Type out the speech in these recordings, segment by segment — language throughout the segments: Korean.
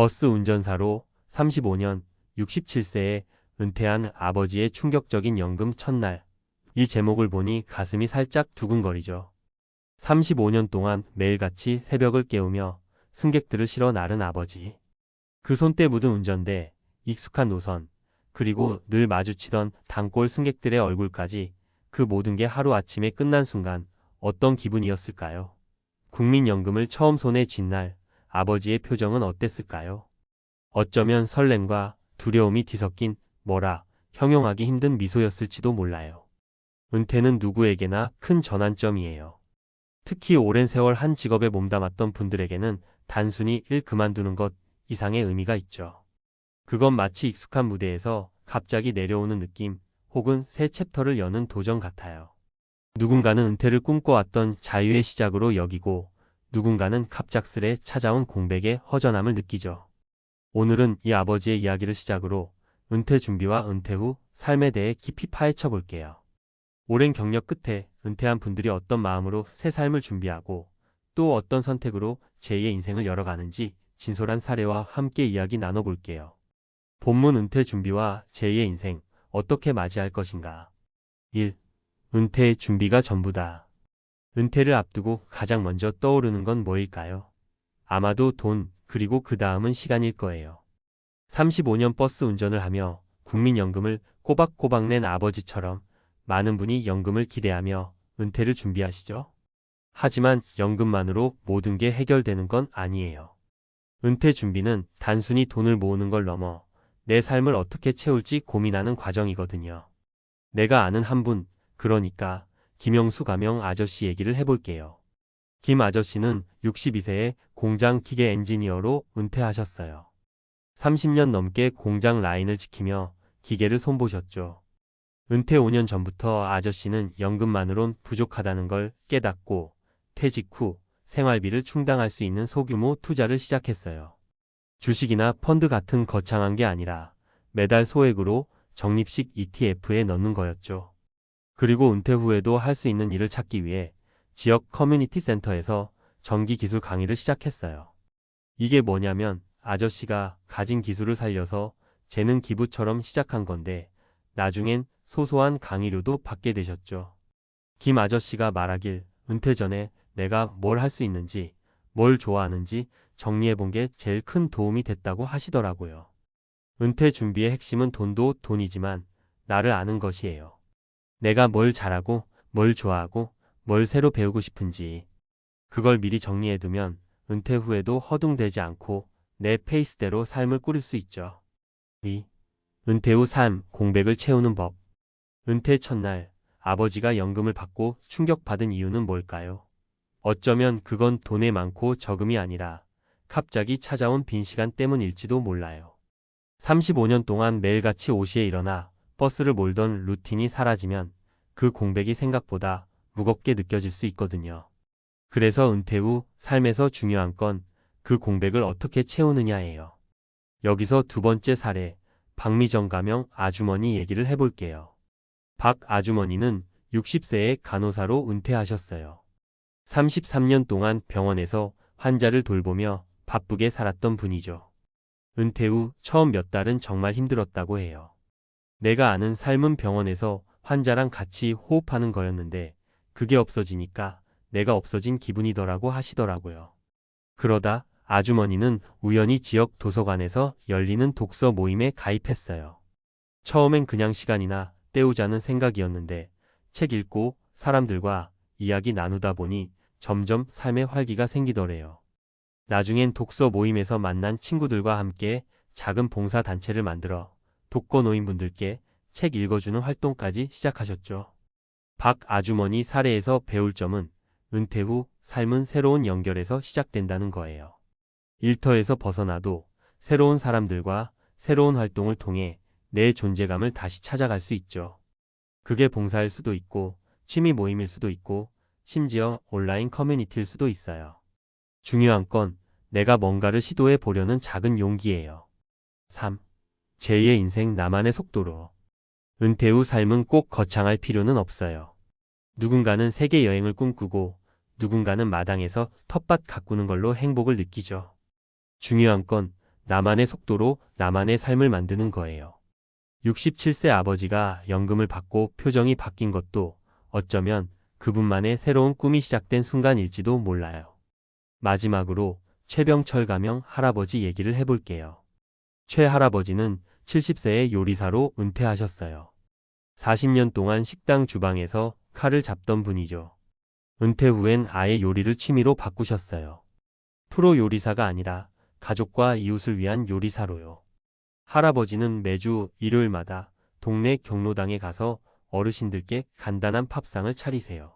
버스 운전사로 35년 67세에 은퇴한 아버지의 충격적인 연금 첫날. 이 제목을 보니 가슴이 살짝 두근거리죠. 35년 동안 매일같이 새벽을 깨우며 승객들을 실어 나른 아버지. 그 손때 묻은 운전대, 익숙한 노선, 그리고 늘 마주치던 단골 승객들의 얼굴까지, 그 모든 게 하루아침에 끝난 순간 어떤 기분이었을까요? 국민연금을 처음 손에 쥔 날 아버지의 표정은 어땠을까요? 어쩌면 설렘과 두려움이 뒤섞인 뭐라 형용하기 힘든 미소였을지도 몰라요. 은퇴는 누구에게나 큰 전환점이에요. 특히 오랜 세월 한 직업에 몸담았던 분들에게는 단순히 일 그만두는 것 이상의 의미가 있죠. 그건 마치 익숙한 무대에서 갑자기 내려오는 느낌, 혹은 새 챕터를 여는 도전 같아요. 누군가는 은퇴를 꿈꿔왔던 자유의 시작으로 여기고, 누군가는 갑작스레 찾아온 공백의 허전함을 느끼죠. 오늘은 이 아버지의 이야기를 시작으로 은퇴 준비와 은퇴 후 삶에 대해 깊이 파헤쳐 볼게요. 오랜 경력 끝에 은퇴한 분들이 어떤 마음으로 새 삶을 준비하고, 또 어떤 선택으로 제2의 인생을 열어가는지 진솔한 사례와 함께 이야기 나눠볼게요. 본문 은퇴 준비와 제2의 인생, 어떻게 맞이할 것인가. 1. 은퇴의 준비가 전부다. 은퇴를 앞두고 가장 먼저 떠오르는 건 뭐일까요? 아마도 돈, 그리고 그 다음은 시간일 거예요. 35년 버스 운전을 하며 국민연금을 꼬박꼬박 낸 아버지처럼 많은 분이 연금을 기대하며 은퇴를 준비하시죠. 하지만 연금만으로 모든 게 해결되는 건 아니에요. 은퇴 준비는 단순히 돈을 모으는 걸 넘어 내 삶을 어떻게 채울지 고민하는 과정이거든요. 내가 아는 한 분, 그러니까 김영수 가명 아저씨 얘기를 해볼게요. 김 아저씨는 62세에 공장 기계 엔지니어로 은퇴하셨어요. 30년 넘게 공장 라인을 지키며 기계를 손보셨죠. 은퇴 5년 전부터 아저씨는 연금만으론 부족하다는 걸 깨닫고 퇴직 후 생활비를 충당할 수 있는 소규모 투자를 시작했어요. 주식이나 펀드 같은 거창한 게 아니라 매달 소액으로 적립식 ETF에 넣는 거였죠. 그리고 은퇴 후에도 할 수 있는 일을 찾기 위해 지역 커뮤니티 센터에서 전기 기술 강의를 시작했어요. 이게 뭐냐면 아저씨가 가진 기술을 살려서 재능 기부처럼 시작한 건데, 나중엔 소소한 강의료도 받게 되셨죠. 김 아저씨가 말하길, 은퇴 전에 내가 뭘 할 수 있는지, 뭘 좋아하는지 정리해본 게 제일 큰 도움이 됐다고 하시더라고요. 은퇴 준비의 핵심은 돈도 돈이지만 나를 아는 것이에요. 내가 뭘 잘하고, 뭘 좋아하고, 뭘 새로 배우고 싶은지, 그걸 미리 정리해두면 은퇴 후에도 허둥대지 않고 내 페이스대로 삶을 꾸릴 수 있죠. 2. 은퇴 후 삶, 공백을 채우는 법. 은퇴 첫날, 아버지가 연금을 받고 충격받은 이유는 뭘까요? 어쩌면 그건 돈의 많고 적음이 아니라 갑자기 찾아온 빈 시간 때문일지도 몰라요. 35년 동안 매일같이 5시에 일어나 버스를 몰던 루틴이 사라지면 그 공백이 생각보다 무겁게 느껴질 수 있거든요. 그래서 은퇴 후 삶에서 중요한 건 그 공백을 어떻게 채우느냐예요. 여기서 두 번째 사례, 박미정 가명 아주머니 얘기를 해볼게요. 박 아주머니는 60세에 간호사로 은퇴하셨어요. 33년 동안 병원에서 환자를 돌보며 바쁘게 살았던 분이죠. 은퇴 후 처음 몇 달은 정말 힘들었다고 해요. 내가 아는 삶은 병원에서 환자랑 같이 호흡하는 거였는데, 그게 없어지니까 내가 없어진 기분이더라고 하시더라고요. 그러다 아주머니는 우연히 지역 도서관에서 열리는 독서 모임에 가입했어요. 처음엔 그냥 시간이나 때우자는 생각이었는데, 책 읽고 사람들과 이야기 나누다 보니 점점 삶에 활기가 생기더래요. 나중엔 독서 모임에서 만난 친구들과 함께 작은 봉사단체를 만들어 독거노인분들께 책 읽어주는 활동까지 시작하셨죠. 박 아주머니 사례에서 배울 점은 은퇴 후 삶은 새로운 연결에서 시작된다는 거예요. 일터에서 벗어나도 새로운 사람들과 새로운 활동을 통해 내 존재감을 다시 찾아갈 수 있죠. 그게 봉사일 수도 있고, 취미 모임일 수도 있고, 심지어 온라인 커뮤니티일 수도 있어요. 중요한 건 내가 뭔가를 시도해 보려는 작은 용기예요. 3. 제2의 인생 나만의 속도로. 은퇴 후 삶은 꼭 거창할 필요는 없어요. 누군가는 세계 여행을 꿈꾸고, 누군가는 마당에서 텃밭 가꾸는 걸로 행복을 느끼죠. 중요한 건 나만의 속도로 나만의 삶을 만드는 거예요. 67세 아버지가 연금을 받고 표정이 바뀐 것도 어쩌면 그분만의 새로운 꿈이 시작된 순간일지도 몰라요. 마지막으로 최병철 가명 할아버지 얘기를 해볼게요. 최 할아버지는 70세의 요리사로 은퇴하셨어요. 40년 동안 식당 주방에서 칼을 잡던 분이죠. 은퇴 후엔 아예 요리를 취미로 바꾸셨어요. 프로 요리사가 아니라 가족과 이웃을 위한 요리사로요. 할아버지는 매주 일요일마다 동네 경로당에 가서 어르신들께 간단한 밥상을 차리세요.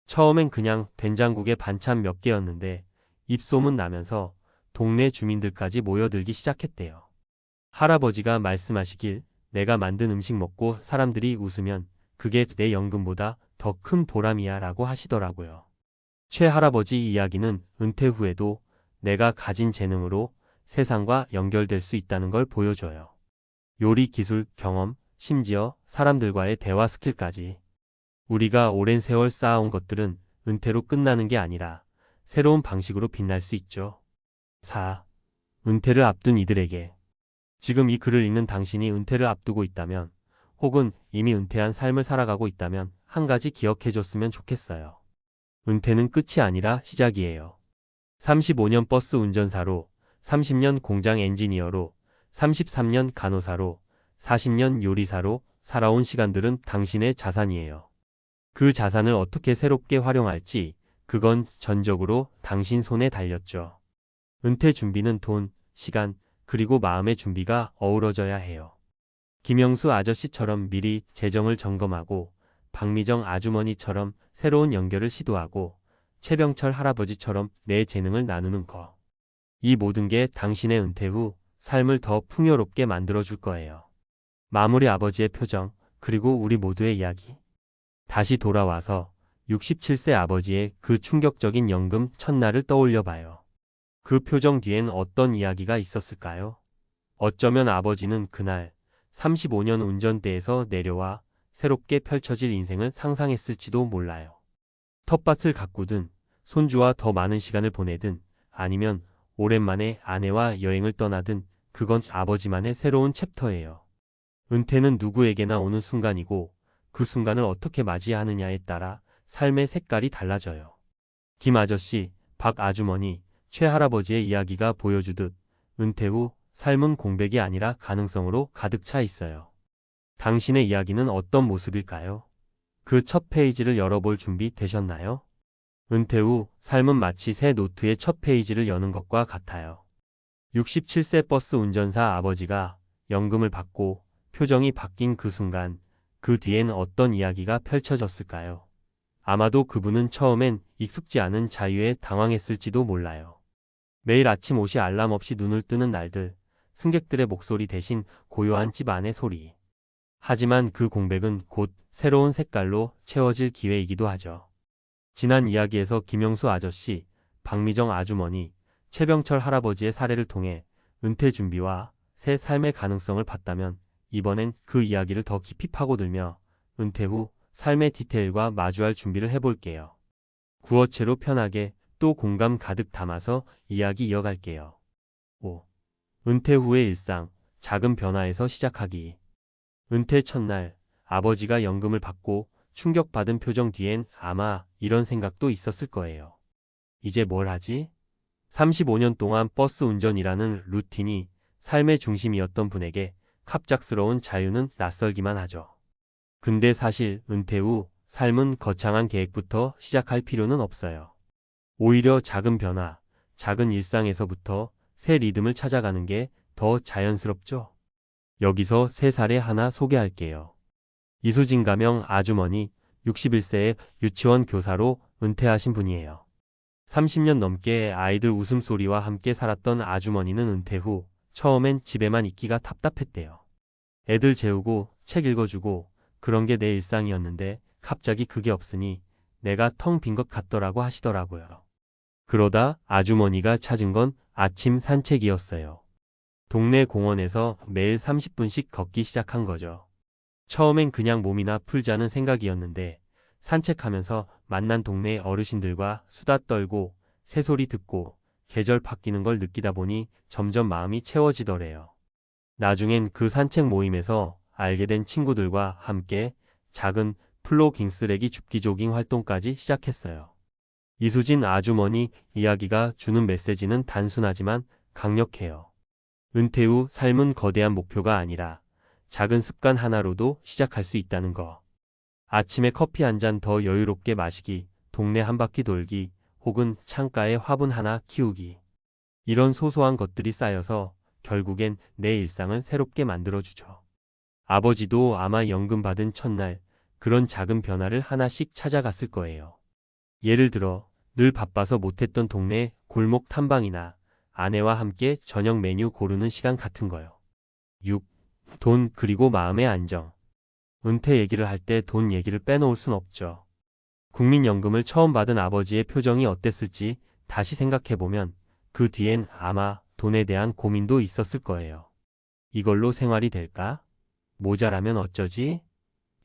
처음엔 그냥 된장국에 반찬 몇 개였는데 입소문 나면서 동네 주민들까지 모여들기 시작했대요. 할아버지가 말씀하시길 내가 만든 음식 먹고 사람들이 웃으면 그게 내 연금보다 더 큰 보람이야 라고 하시더라고요. 최 할아버지 이야기는 은퇴 후에도 내가 가진 재능으로 세상과 연결될 수 있다는 걸 보여줘요. 요리 기술, 경험, 심지어 사람들과의 대화 스킬까지. 우리가 오랜 세월 쌓아온 것들은 은퇴로 끝나는 게 아니라 새로운 방식으로 빛날 수 있죠. 4. 은퇴를 앞둔 이들에게. 지금 이 글을 읽는 당신이 은퇴를 앞두고 있다면, 혹은 이미 은퇴한 삶을 살아가고 있다면 한 가지 기억해줬으면 좋겠어요. 은퇴는 끝이 아니라 시작이에요. 35년 버스 운전사로, 30년 공장 엔지니어로, 33년 간호사로, 40년 요리사로 살아온 시간들은 당신의 자산이에요. 그 자산을 어떻게 새롭게 활용할지 그건 전적으로 당신 손에 달렸죠. 은퇴 준비는 돈, 시간, 그리고 마음의 준비가 어우러져야 해요. 김영수 아저씨처럼 미리 재정을 점검하고 박미정 아주머니처럼 새로운 연결을 시도하고 최병철 할아버지처럼 내 재능을 나누는 거. 이 모든 게 당신의 은퇴 후 삶을 더 풍요롭게 만들어줄 거예요. 마무리 아버지의 표정, 그리고 우리 모두의 이야기. 다시 돌아와서 67세 아버지의 그 충격적인 연금 첫날을 떠올려 봐요. 그 표정 뒤엔 어떤 이야기가 있었을까요? 어쩌면 아버지는 그날 35년 운전대에서 내려와 새롭게 펼쳐질 인생을 상상했을지도 몰라요. 텃밭을 가꾸든, 손주와 더 많은 시간을 보내든, 아니면 오랜만에 아내와 여행을 떠나든 그건 아버지만의 새로운 챕터예요. 은퇴는 누구에게나 오는 순간이고 그 순간을 어떻게 맞이하느냐에 따라 삶의 색깔이 달라져요. 김 아저씨, 박 아주머니, 최 할아버지의 이야기가 보여주듯 은퇴 후 삶은 공백이 아니라 가능성으로 가득 차 있어요. 당신의 이야기는 어떤 모습일까요? 그 첫 페이지를 열어볼 준비 되셨나요? 은퇴 후 삶은 마치 새 노트의 첫 페이지를 여는 것과 같아요. 67세 버스 운전사 아버지가 연금을 받고 표정이 바뀐 그 순간, 그 뒤엔 어떤 이야기가 펼쳐졌을까요? 아마도 그분은 처음엔 익숙지 않은 자유에 당황했을지도 몰라요. 매일 아침 5시 알람 없이 눈을 뜨는 날들, 승객들의 목소리 대신 고요한 집 안의 소리. 하지만 그 공백은 곧 새로운 색깔로 채워질 기회이기도 하죠. 지난 이야기에서 김영수 아저씨, 박미정 아주머니, 최병철 할아버지의 사례를 통해 은퇴 준비와 새 삶의 가능성을 봤다면 이번엔 그 이야기를 더 깊이 파고들며 은퇴 후 삶의 디테일과 마주할 준비를 해볼게요. 구어체로 편하게 또 공감 가득 담아서 이야기 이어갈게요. 5. 은퇴 후의 일상, 작은 변화에서 시작하기. 은퇴 첫날, 아버지가 연금을 받고 충격받은 표정 뒤엔 아마 이런 생각도 있었을 거예요. 이제 뭘 하지? 35년 동안 버스 운전이라는 루틴이 삶의 중심이었던 분에게 갑작스러운 자유는 낯설기만 하죠. 근데 사실 은퇴 후 삶은 거창한 계획부터 시작할 필요는 없어요. 오히려 작은 변화, 작은 일상에서부터 새 리듬을 찾아가는 게 더 자연스럽죠. 여기서 세 사례 하나 소개할게요. 이수진 가명 아주머니, 61세의 유치원 교사로 은퇴하신 분이에요. 30년 넘게 아이들 웃음소리와 함께 살았던 아주머니는 은퇴 후 처음엔 집에만 있기가 답답했대요. 애들 재우고 책 읽어주고 그런 게 내 일상이었는데 갑자기 그게 없으니 내가 텅 빈 것 같더라고 하시더라고요. 그러다 아주머니가 찾은 건 아침 산책이었어요. 동네 공원에서 매일 30분씩 걷기 시작한 거죠. 처음엔 그냥 몸이나 풀자는 생각이었는데 산책하면서 만난 동네 어르신들과 수다 떨고 새소리 듣고 계절 바뀌는 걸 느끼다 보니 점점 마음이 채워지더래요. 나중엔 그 산책 모임에서 알게 된 친구들과 함께 작은 플로깅 쓰레기 줍기 조깅 활동까지 시작했어요. 이수진 아주머니 이야기가 주는 메시지는 단순하지만 강력해요. 은퇴 후 삶은 거대한 목표가 아니라 작은 습관 하나로도 시작할 수 있다는 거. 아침에 커피 한 잔 더 여유롭게 마시기, 동네 한 바퀴 돌기, 혹은 창가에 화분 하나 키우기. 이런 소소한 것들이 쌓여서 결국엔 내 일상을 새롭게 만들어주죠. 아버지도 아마 연금 받은 첫날 그런 작은 변화를 하나씩 찾아갔을 거예요. 예를 들어 늘 바빠서 못했던 동네 골목 탐방이나 아내와 함께 저녁 메뉴 고르는 시간 같은 거요. 6. 돈 그리고 마음의 안정. 은퇴 얘기를 할 때 돈 얘기를 빼놓을 순 없죠. 국민연금을 처음 받은 아버지의 표정이 어땠을지 다시 생각해보면 그 뒤엔 아마 돈에 대한 고민도 있었을 거예요. 이걸로 생활이 될까? 모자라면 어쩌지?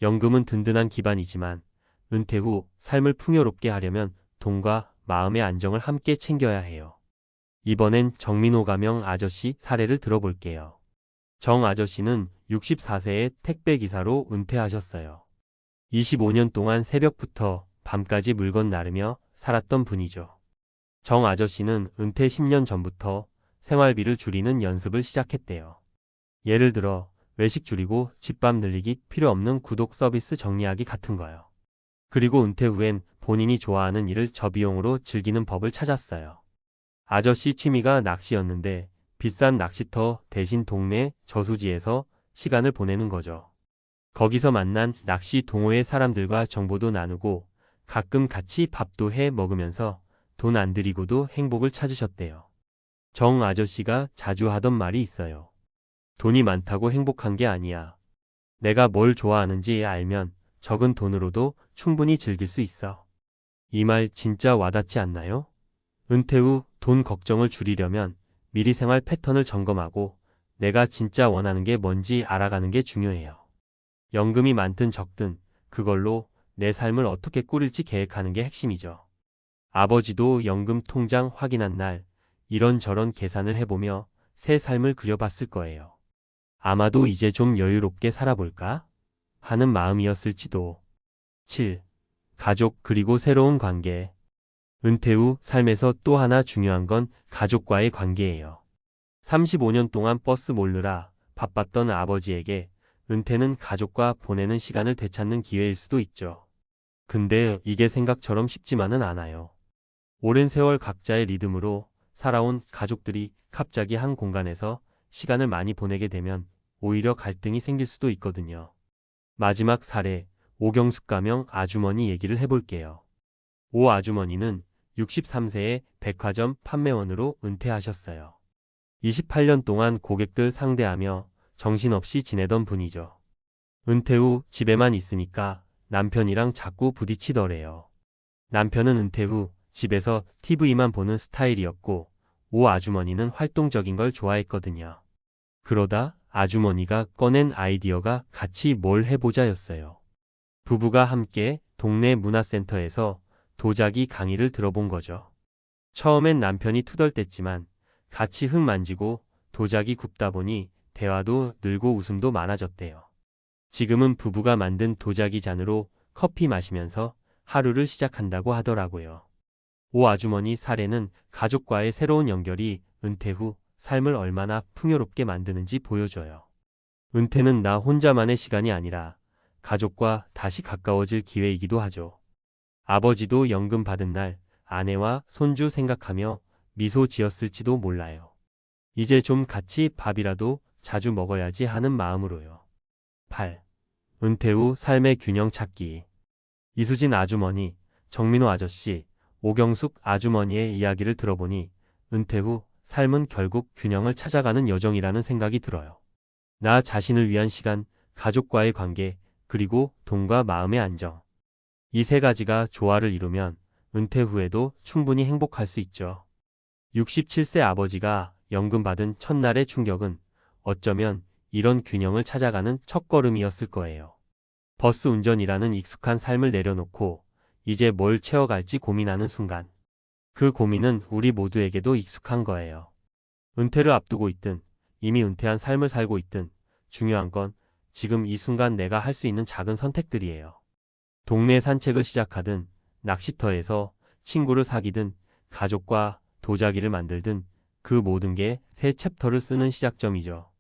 연금은 든든한 기반이지만 은퇴 후 삶을 풍요롭게 하려면 돈과 마음의 안정을 함께 챙겨야 해요. 이번엔 정민호 가명 아저씨 사례를 들어볼게요. 정 아저씨는 64세의 택배기사로 은퇴하셨어요. 25년 동안 새벽부터 밤까지 물건 나르며 살았던 분이죠. 정 아저씨는 은퇴 10년 전부터 생활비를 줄이는 연습을 시작했대요. 예를 들어 외식 줄이고 집밥 늘리기, 필요 없는 구독 서비스 정리하기 같은 거요. 그리고 은퇴 후엔 본인이 좋아하는 일을 저비용으로 즐기는 법을 찾았어요. 아저씨 취미가 낚시였는데 비싼 낚시터 대신 동네 저수지에서 시간을 보내는 거죠. 거기서 만난 낚시 동호회 사람들과 정보도 나누고 가끔 같이 밥도 해 먹으면서 돈 안 들이고도 행복을 찾으셨대요. 정 아저씨가 자주 하던 말이 있어요. 돈이 많다고 행복한 게 아니야. 내가 뭘 좋아하는지 알면 적은 돈으로도 충분히 즐길 수 있어. 이 말 진짜 와닿지 않나요? 은퇴 후 돈 걱정을 줄이려면 미리 생활 패턴을 점검하고 내가 진짜 원하는 게 뭔지 알아가는 게 중요해요. 연금이 많든 적든 그걸로 내 삶을 어떻게 꾸릴지 계획하는 게 핵심이죠. 아버지도 연금 통장 확인한 날 이런저런 계산을 해보며 새 삶을 그려봤을 거예요. 아마도 이제 좀 여유롭게 살아볼까? 하는 마음이었을지도. 7. 가족 그리고 새로운 관계. 은퇴 후 삶에서 또 하나 중요한 건 가족과의 관계예요. 35년 동안 버스 몰느라 바빴던 아버지에게 은퇴는 가족과 보내는 시간을 되찾는 기회일 수도 있죠. 근데 이게 생각처럼 쉽지만은 않아요. 오랜 세월 각자의 리듬으로 살아온 가족들이 갑자기 한 공간에서 시간을 많이 보내게 되면 오히려 갈등이 생길 수도 있거든요. 마지막 사례, 오경숙 가명 아주머니 얘기를 해볼게요. 오 아주머니는 63세의 백화점 판매원으로 은퇴하셨어요. 28년 동안 고객들 상대하며 정신없이 지내던 분이죠. 은퇴 후 집에만 있으니까 남편이랑 자꾸 부딪히더래요. 남편은 은퇴 후 집에서 TV만 보는 스타일이었고 오 아주머니는 활동적인 걸 좋아했거든요. 그러다 아주머니가 꺼낸 아이디어가 같이 뭘 해보자였어요. 부부가 함께 동네 문화센터에서 도자기 강의를 들어본 거죠. 처음엔 남편이 투덜댔지만 같이 흙 만지고 도자기 굽다 보니 대화도 늘고 웃음도 많아졌대요. 지금은 부부가 만든 도자기 잔으로 커피 마시면서 하루를 시작한다고 하더라고요. 오 아주머니 사례는 가족과의 새로운 연결이 은퇴 후 삶을 얼마나 풍요롭게 만드는지 보여줘요. 은퇴는 나 혼자만의 시간이 아니라 가족과 다시 가까워질 기회이기도 하죠. 아버지도 연금 받은 날 아내와 손주 생각하며 미소 지었을지도 몰라요. 이제 좀 같이 밥이라도 자주 먹어야지 하는 마음으로요. 8. 은퇴 후 삶의 균형 찾기. 이수진 아주머니, 정민호 아저씨, 오경숙 아주머니의 이야기를 들어보니 은퇴 후 삶은 결국 균형을 찾아가는 여정이라는 생각이 들어요. 나 자신을 위한 시간, 가족과의 관계, 그리고 돈과 마음의 안정. 이 세 가지가 조화를 이루면 은퇴 후에도 충분히 행복할 수 있죠. 67세 아버지가 연금 받은 첫날의 충격은 어쩌면 이런 균형을 찾아가는 첫걸음이었을 거예요. 버스 운전이라는 익숙한 삶을 내려놓고 이제 뭘 채워갈지 고민하는 순간. 그 고민은 우리 모두에게도 익숙한 거예요. 은퇴를 앞두고 있든 이미 은퇴한 삶을 살고 있든 중요한 건 지금 이 순간 내가 할 수 있는 작은 선택들이에요. 동네 산책을 시작하든 낚시터에서 친구를 사귀든 가족과 도자기를 만들든 그 모든 게 새 챕터를 쓰는 시작점이죠.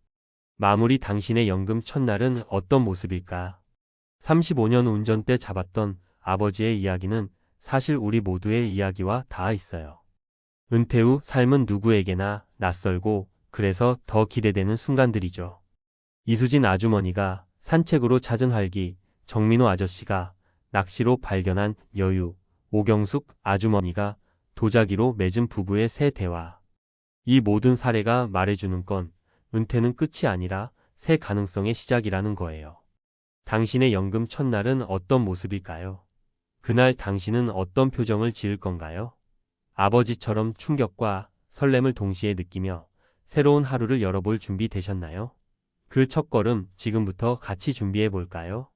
마무리 당신의 연금 첫날은 어떤 모습일까? 35년 운전대 잡았던 아버지의 이야기는 사실 우리 모두의 이야기와 닿아 있어요. 은퇴 후 삶은 누구에게나 낯설고 그래서 더 기대되는 순간들이죠. 이수진 아주머니가 산책으로 찾은 활기, 정민호 아저씨가 낚시로 발견한 여유, 오경숙 아주머니가 도자기로 맺은 부부의 새 대화. 이 모든 사례가 말해주는 건 은퇴는 끝이 아니라 새 가능성의 시작이라는 거예요. 당신의 연금 첫날은 어떤 모습일까요? 그날 당신은 어떤 표정을 지을 건가요? 아버지처럼 충격과 설렘을 동시에 느끼며 새로운 하루를 열어볼 준비 되셨나요? 그 첫걸음 지금부터 같이 준비해 볼까요?